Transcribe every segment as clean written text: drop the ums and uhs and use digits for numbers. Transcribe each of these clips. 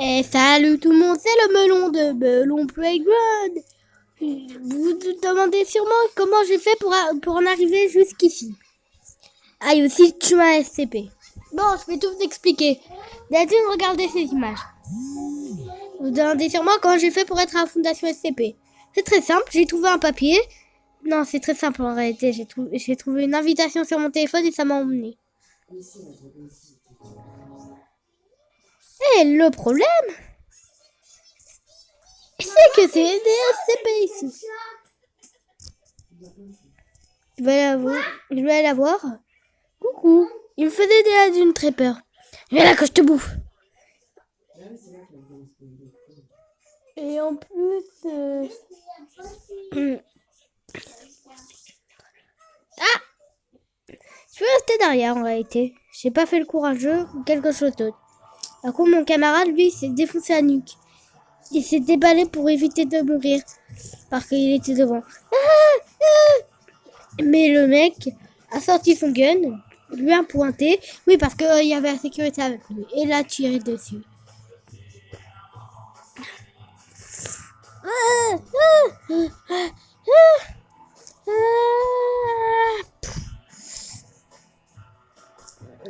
Et salut tout le monde, c'est le melon de Melon Playground. Vous vous demandez sûrement comment j'ai fait pour en arriver jusqu'ici. Ah, et aussi tu as un SCP. Bon, je vais tout vous expliquer. D'habitude, regardez ces images. Vous vous demandez sûrement comment j'ai fait pour être à la Fondation SCP. C'est très simple, j'ai trouvé un papier. Non, c'est très simple en réalité. J'ai trouvé une invitation sur mon téléphone et ça m'a emmené. Et le problème, c'est que c'est des SCP ici. Je vais aller la voir. Coucou. Il me faisait déjà d'une très peur. Viens là que je te bouffe. Et en plus... Ah, je peux rester derrière en réalité. J'ai pas fait le courageux ou quelque chose d'autre. Par contre, mon camarade, lui, il s'est défoncé la nuque. Il s'est déballé pour éviter de mourir. Parce qu'il était devant. Mais le mec a sorti son gun, lui a pointé. Oui, parce qu'il y avait la sécurité avec lui. Et l'a tiré dessus.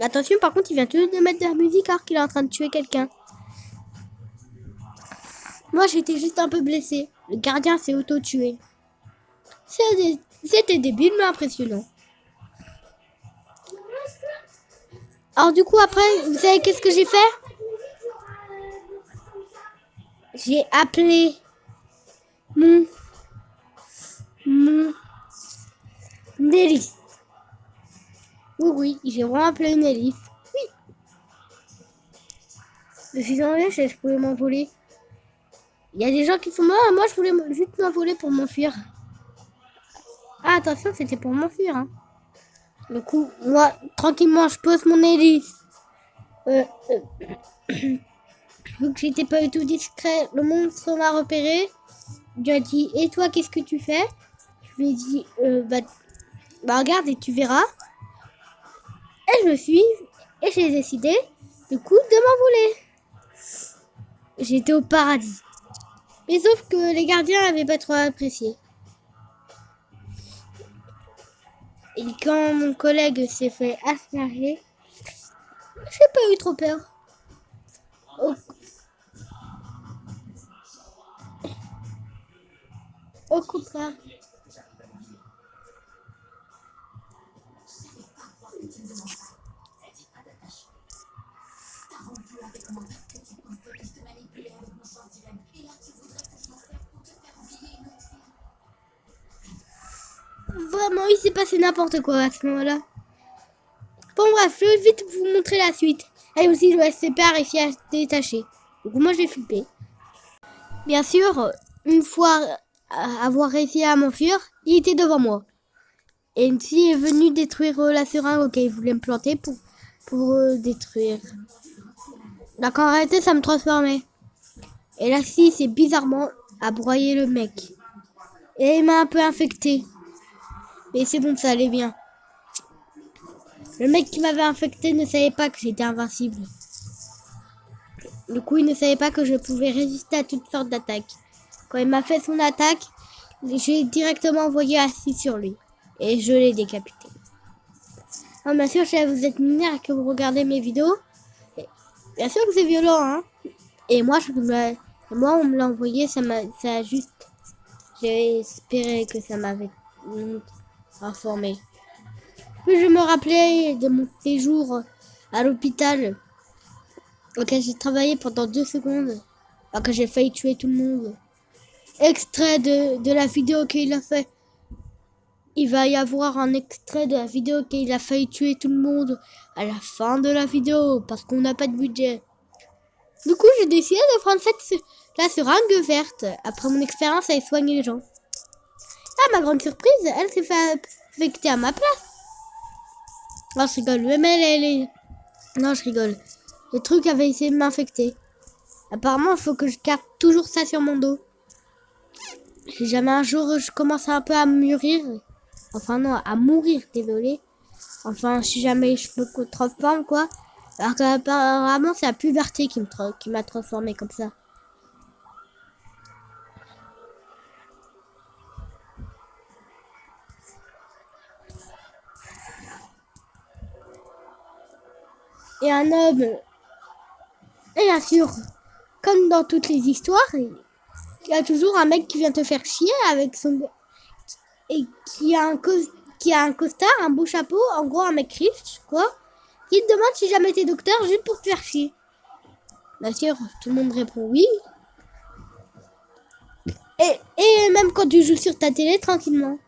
Attention, par contre, il vient tout de mettre de la musique alors qu'il est en train de tuer quelqu'un. Moi, j'étais juste un peu blessé. Le gardien s'est auto-tué. C'était débile, mais impressionnant. Alors du coup, après, vous savez qu'est-ce que j'ai fait? J'ai appelé mon hélice. Oui, j'ai vraiment appelé une hélice. Oui. Je suis en l'air, je pouvais m'envoler. Il y a des gens qui sont morts, moi je voulais juste m'envoler pour m'enfuir. Ah, attention, c'était pour m'enfuir. Hein. Du coup, moi, tranquillement, je pose mon hélice. Vu que j'étais pas du tout discret, le monstre m'a repéré. Il lui a dit, et toi, qu'est-ce que tu fais? Je lui ai dit, bah regarde et tu verras. Et je me suis, et j'ai décidé, du coup, de m'envoler. J'étais au paradis. Mais sauf que les gardiens n'avaient pas trop apprécié. Et quand mon collègue s'est fait asperger, j'ai pas eu trop peur. Au contraire. Vraiment, il s'est passé n'importe quoi à ce moment-là. Bon bref, je vais vite vous montrer la suite. Et aussi, le SCP a réussi à se détacher. Donc moi, j'ai flippé. Bien sûr, une fois avoir réussi à m'enfuir, il était devant moi. Et une fille est venue détruire la seringue auquel il voulait me planter pour détruire. Donc en réalité, ça me transformait. Et la fille s'est bizarrement à broyer le mec. Et il m'a un peu infecté. Mais c'est bon, ça allait bien. Le mec qui m'avait infecté ne savait pas que j'étais invincible. Du coup, il ne savait pas que je pouvais résister à toutes sortes d'attaques. Quand il m'a fait son attaque, j'ai directement envoyé assis sur lui. Et je l'ai décapité. Alors, bien sûr, si vous êtes mineur et que vous regardez mes vidéos, bien sûr que c'est violent, hein. Et moi, on me l'a envoyé, ça a juste... J'ai espéré que ça m'avait informé. Puis je me rappelais de mon séjour à l'hôpital auquel j'ai travaillé pendant 2 secondes, alors que j'ai failli tuer tout le monde. Extrait de la vidéo qu'il a fait. Il va y avoir un extrait de la vidéo qu'il a failli tuer tout le monde à la fin de la vidéo parce qu'on n'a pas de budget. Du coup, j'ai décidé de prendre la seringue verte après mon expérience à soigner les gens. Ah, ma grande surprise, elle s'est fait affecter à ma place. Non, je rigole. Même elle est... Non, je rigole. Le truc avait essayé de m'infecter. Apparemment, il faut que je garde toujours ça sur mon dos. Si jamais un jour je commence un peu à mûrir, enfin non, à mourir, désolé. Enfin, si jamais je me transforme, quoi, Alors qu'apparemment, c'est la puberté qui m'a transformé comme ça. Et un homme, et bien sûr, comme dans toutes les histoires, il y a toujours un mec qui vient te faire chier avec son... Et qui a un costard, un beau chapeau, en gros un mec riche, quoi. Qui te demande si jamais t'es docteur juste pour te faire chier. Bien sûr, tout le monde répond oui. Et même quand tu joues sur ta télé tranquillement.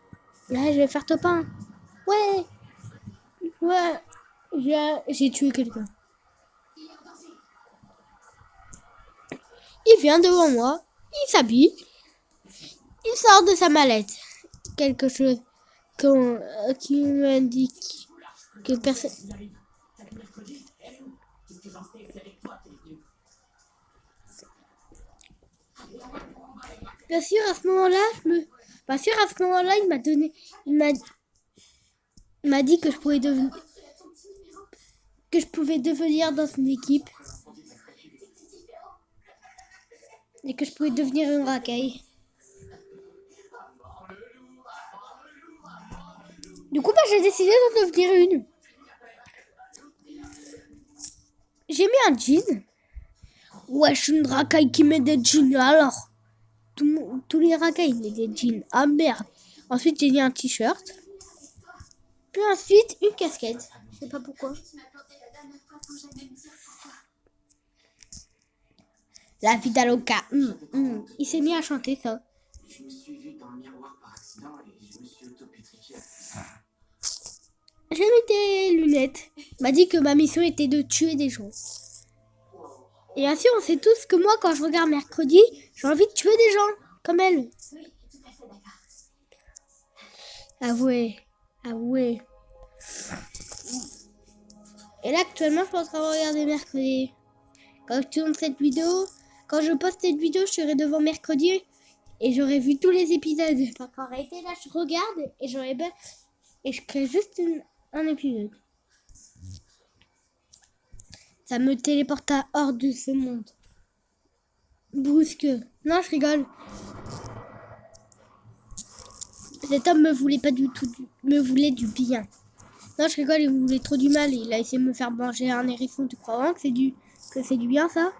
Là, je vais faire top 1. Ouais, j'ai tué quelqu'un. Il vient devant moi, il s'habille, il sort de sa mallette quelque chose qui m'indique que personne... Bien sûr, à ce moment-là, il m'a dit que je pouvais devenir dans son équipe et que je pouvais devenir une racaille. Du coup, j'ai décidé d'en devenir une. J'ai mis un jean. Ouais, je suis une racaille qui met des jeans. Alors, tous les racailles mettent des jeans. Ah merde. Ensuite, j'ai mis un t-shirt. Puis ensuite, une casquette. Je sais pas pourquoi. La vie d'Aloca. Il s'est mis à chanter ça. Je me suis vu dans le miroir par accident et je me suis autopétrifié. J'ai mis des lunettes. Il m'a dit que ma mission était de tuer des gens. Et bien sûr, on sait tous que moi, quand je regarde Mercredi, j'ai envie de tuer des gens, comme elle. Oui, tout à fait d'accord. Avouez. Et là, actuellement, je pense qu'on va regarder Mercredi. Quand je poste cette vidéo, je serai devant Mercredi et j'aurai vu tous les épisodes. En réalité, là, je regarde et je crée juste un épisode. Ça me téléporta hors de ce monde. Brusque. Non, je rigole. Cet homme me voulait pas du tout, me voulait du bien. Non, je rigole, il me voulait trop du mal. Il a essayé de me faire manger un hérisson. Tu crois vraiment que c'est du bien, ça?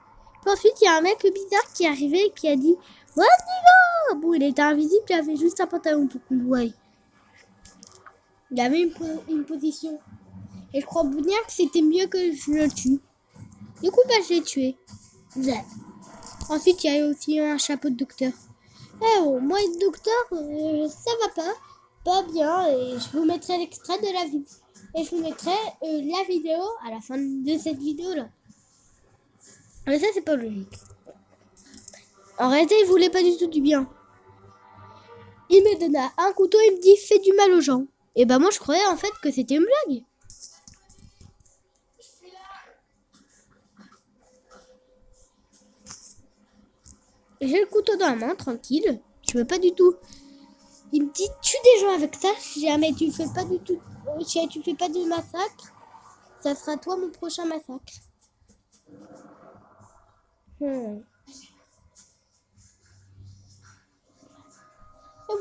Puis ensuite, il y a un mec bizarre qui est arrivé et qui a dit « What, nigga ?» Bon, il était invisible, il avait juste un pantalon pour qu'on le voie. Il avait une position. Et je crois bien que c'était mieux que je le tue. Du coup, je l'ai tué. Ensuite, il y a aussi un chapeau de docteur. Moi, être docteur, ça va pas bien. Et je vous mettrai l'extrait de la vidéo. Et je vous mettrai la vidéo à la fin de cette vidéo-là. Mais ça, c'est pas logique. En réalité, il voulait pas du tout du bien. Il me donna un couteau et me dit « Fais du mal aux gens ». Et moi, je croyais en fait que c'était une blague. J'ai le couteau dans la main, tranquille. Je veux pas du tout. Il me dit tue des gens avec ça. Si jamais tu fais pas de massacre, ça sera toi mon prochain massacre. Et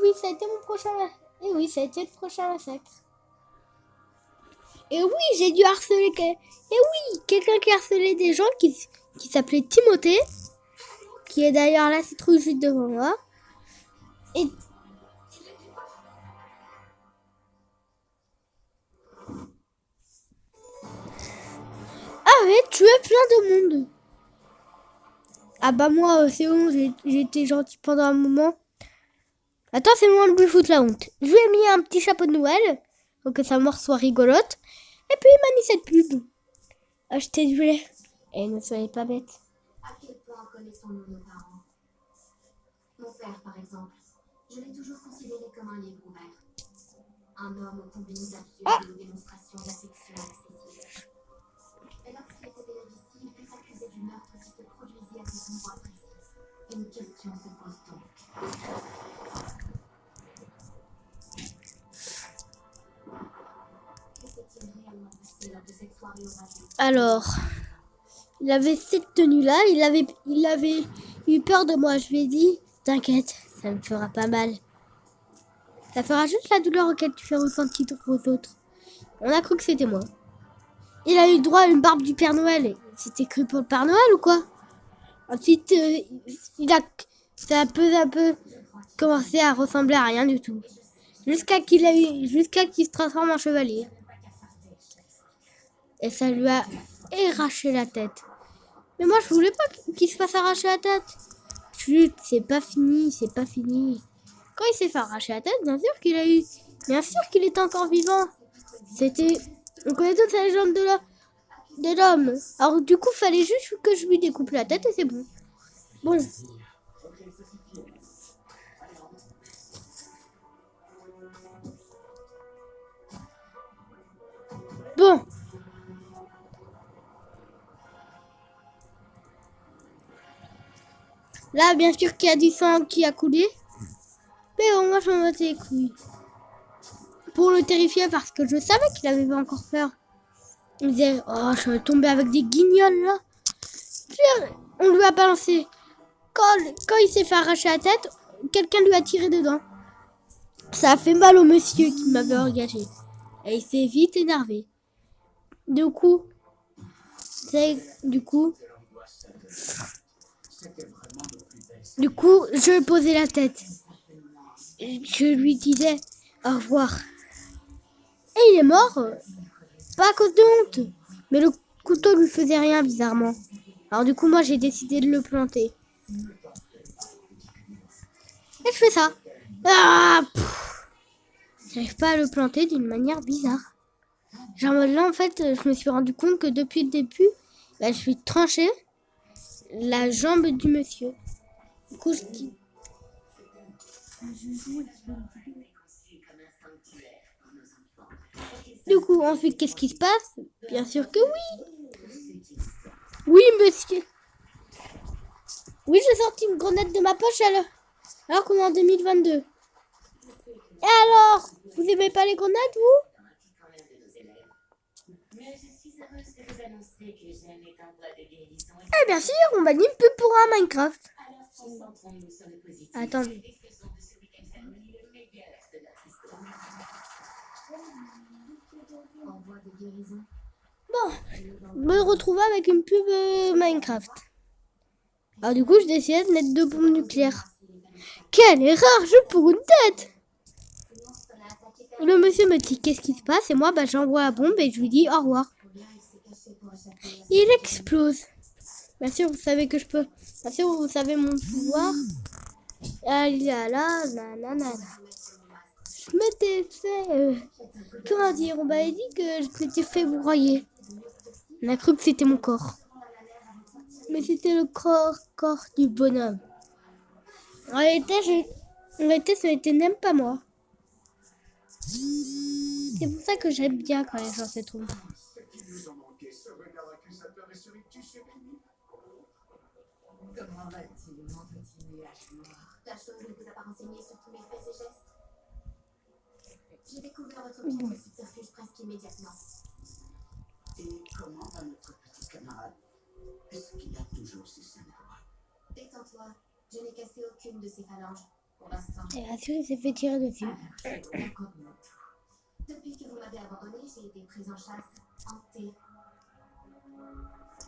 oui, ça a été mon prochain massacre. Et oui, ça a été le prochain massacre. Et oui, j'ai dû harceler. Et oui, quelqu'un qui harcelait des gens qui s'appelait Timothée, qui est d'ailleurs la citrouille juste devant moi. Et avait tué plein de monde. Ah moi, c'est bon, j'ai été gentil pendant un moment. Attends, c'est le moment de lui foutre la honte. Je lui ai mis un petit chapeau de Noël, pour que sa mort soit rigolote. Et puis il m'a mis cette pub. Achetez du lait. Et ne soyez pas bête. À quel point connaissons-nous nos parents? Mon père, par exemple, je l'ai toujours considéré comme un livre ouvert. Un homme aux combines habituelles de démonstration d'affection excessive. Et lorsqu'il était ici, il fut accusé du meurtre qui se produisit à cet endroit précis. Une question se pose donc. Que s'est-il réellement passé lors de cette soirée orageuse? Alors, il avait cette tenue-là. Il avait eu peur de moi. Je lui ai dit, t'inquiète, ça me fera pas mal. Ça fera juste la douleur auquel tu fais ressentir aux autres. On a cru que c'était moi. Il a eu droit à une barbe du Père Noël. C'était cru pour le Père Noël ou quoi? Ensuite, ça a peu à peu commencé à ressembler à rien du tout. Jusqu'à qu'il se transforme en chevalier. Et ça lui a arraché la tête. Mais moi, je voulais pas qu'il se fasse arracher la tête. Chut, c'est pas fini, c'est pas fini. Quand il s'est fait arracher la tête, bien sûr qu'il était encore vivant. On connaît toute la légende de l'homme. Alors du coup, fallait juste que je lui découpe la tête et c'est bon. Bon. Bon. Là, bien sûr qu'il y a du sang qui a coulé. Mais bon, moi, je m'en battais les couilles. Pour le terrifier, parce que je savais qu'il avait pas encore peur. Il disait, oh, je vais tomber avec des guignols, là. On lui a balancé. Quand il s'est fait arracher la tête, quelqu'un lui a tiré dedans. Ça a fait mal au monsieur qui m'avait engagé. Et il s'est vite énervé. Du coup, je posais la tête. Je lui disais au revoir. Et il est mort. Pas à cause de honte. Mais le couteau lui faisait rien bizarrement. Alors du coup, moi, j'ai décidé de le planter. Et je fais ça. J'arrive pas à le planter d'une manière bizarre. Genre là, en fait, je me suis rendu compte que depuis le début, je suis tranché la jambe du monsieur. Du coup, je dis... Du coup, ensuite, qu'est-ce qui se passe? Bien sûr que oui. Oui, monsieur. Oui, j'ai sorti une grenade de ma poche alors qu'on est en 2022. Et alors, vous aimez pas les grenades, vous? Eh bien sûr, on va dire une pub pour un Minecraft. Attends. Bon, me retrouver avec une pub Minecraft. Alors du coup, je décide de mettre 2 bombes nucléaires. Quelle erreur, je pour une tête. Le monsieur me dit qu'est-ce qui se passe et moi j'envoie la bombe et je lui dis au revoir. Il explose. Bien sûr, vous savez que je peux. Bien sûr, vous savez mon pouvoir. Nanana. Je m'étais fait... comment dire? On m'avait dit que je m'étais fait broyer. On a cru que c'était mon corps. Mais c'était le corps du bonhomme. En réalité, ce n'était même pas moi. C'est pour ça que j'aime bien quand les gens se trompent. Comment va-t-il, mon petit nuage noir? La chose ne vous a pas renseigné sur tous mes faits et gestes? J'ai découvert votre petit subterfuge presque immédiatement. Et comment va notre petit camarade? Est-ce qu'il a toujours ses 5 bras? Détends-toi, je n'ai cassé aucune de ses phalanges pour l'instant. Et bien sûr, il s'est fait tirer dessus. Raconte-moi tout. Depuis que vous m'avez abandonné, j'ai été prise en chasse, hantée,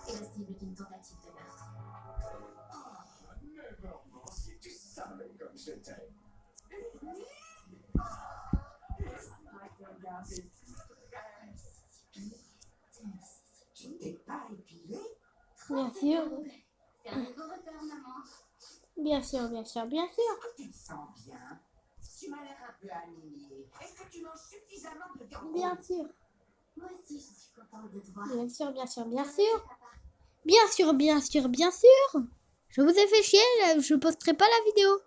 et la cible d'une tentative de meurtre. Oh, Nevermore, si tu savais comme j'étais. Tu t'es pas épilé? Bien sûr. C'est un nouveau repère, maman. Bien sûr. Tu te sens bien? Tu m'as l'air un peu animé. Est-ce que tu manges suffisamment de viande? Bien sûr. Moi aussi, je suis contente de te voir. Bien sûr. Je vous ai fait chier, je posterai pas la vidéo.